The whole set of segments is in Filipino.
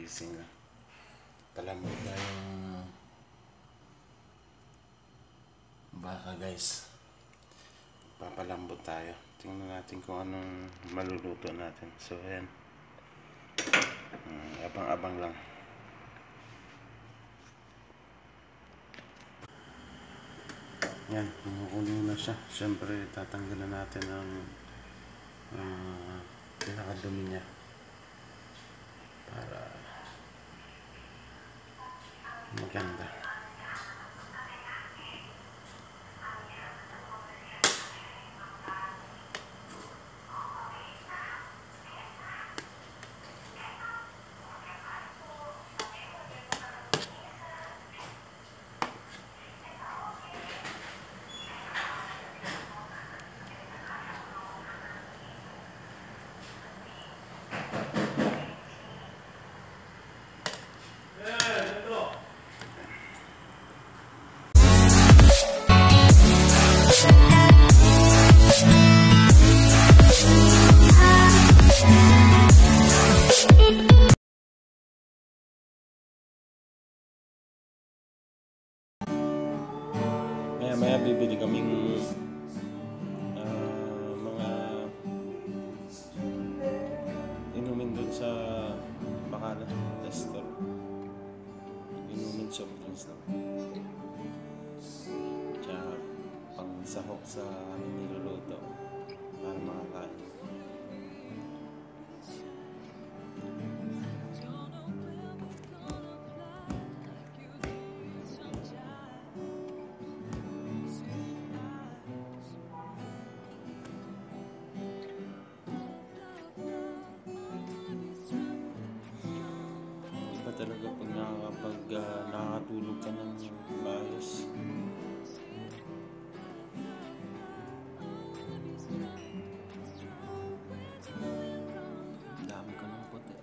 kagising na. Palambot na yung baka guys. Papalambot tayo. Tingnan natin kung anong maluluto natin. So ayan. Abang-abang lang. Yan, kumukulo na siya. Siyempre tatanggalan natin ang pinakadumi niya para maganda. Maya bibili kaming mga inumin doon sa Bacala Lester. Inumin soft drinks lang. Tsaka pang sahok sa niluluto para makakain. Talaga pag nakakatulog ka ng maayos. Dami ka ng puti.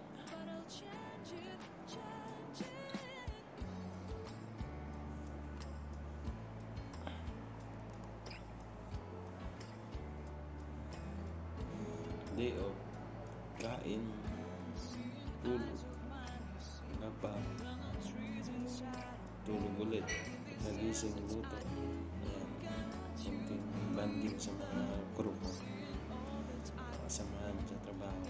Hindi kain, tulog. Pa tulog ulit, nagising, luto. Ayan, konting banding sa mga crew, kasamahan sa trabaho.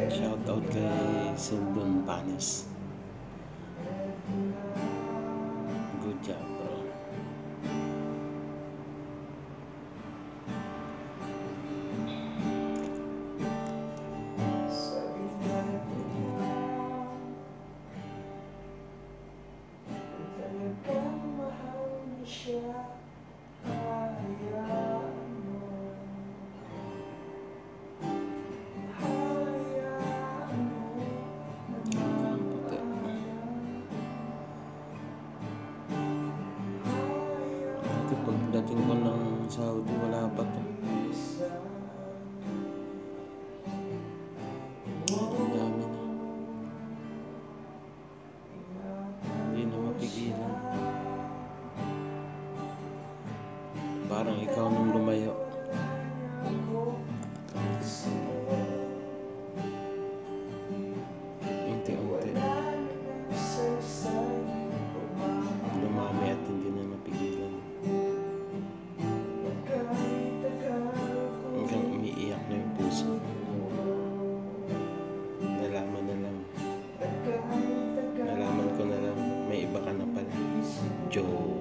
Shout out kay Sindon Panis. Good job, bro. Pagdating ko ng Saudi, wala pa to. Ang dami na. Hindi na mapigilan. Parang ikaw nung lumayo. Unti-unti. Lumami at hindi na mapigilan. Hanggang umiiyak na yung puso. Nalaman ko na lang may iba ka na pala. Joe.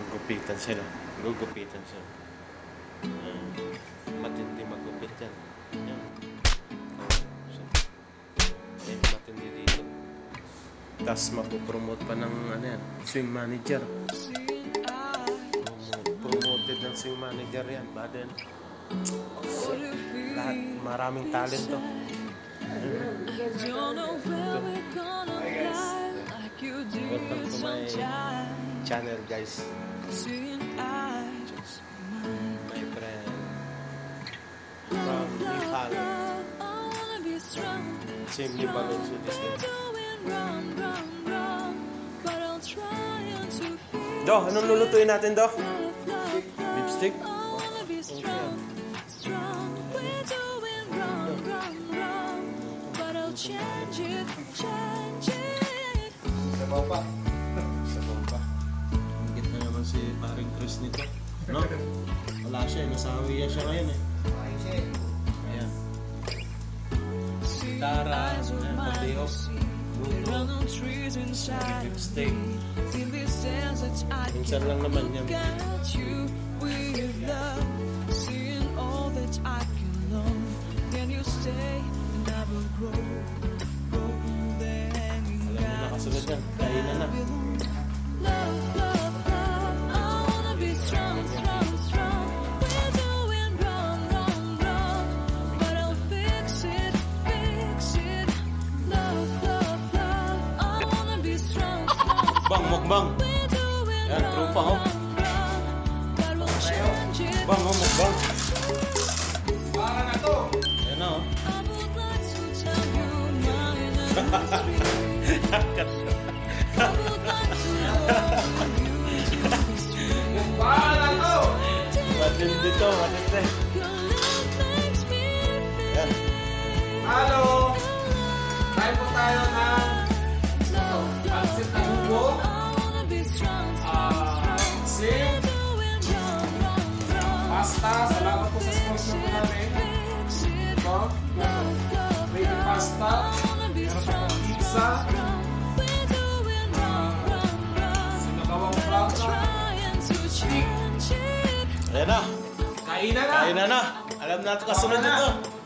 Gugupitan sila. Matindi magupit yan. Matindi dito. Tapos mapupromote pa ng swing manager. Promoted ng swing manager yan. Baden. Lahat. Maraming talent to. Hi guys. Welcome to my channel, guys. My friend from Nepal. Same Nepal also this day. Do, anong lulutuin natin, Do? Beef stick? Sabaw pa. Hingit na naman si paring Chris nito. No? Wala siya, nasawi siya ngayon eh. Ayan. Tara, padeho, luto, beef steak. Minsan lang naman yan. Nakasunod yan, kainan na. Bang, mukbang. Yan, trupa ho. Bang, mukbang. Para na to. Yan na ho. Matindi to, matindi. Yan. Halo! Kain po tayo ng pansit na bubo, pansit, pasta. Salamat po sa sponsor ko namin. Ito, baby pasta, meron pa pang pizza, sinagawang plata, stick. Ayan na. Kainan na! Kainan na. Alam natin kasunod nito.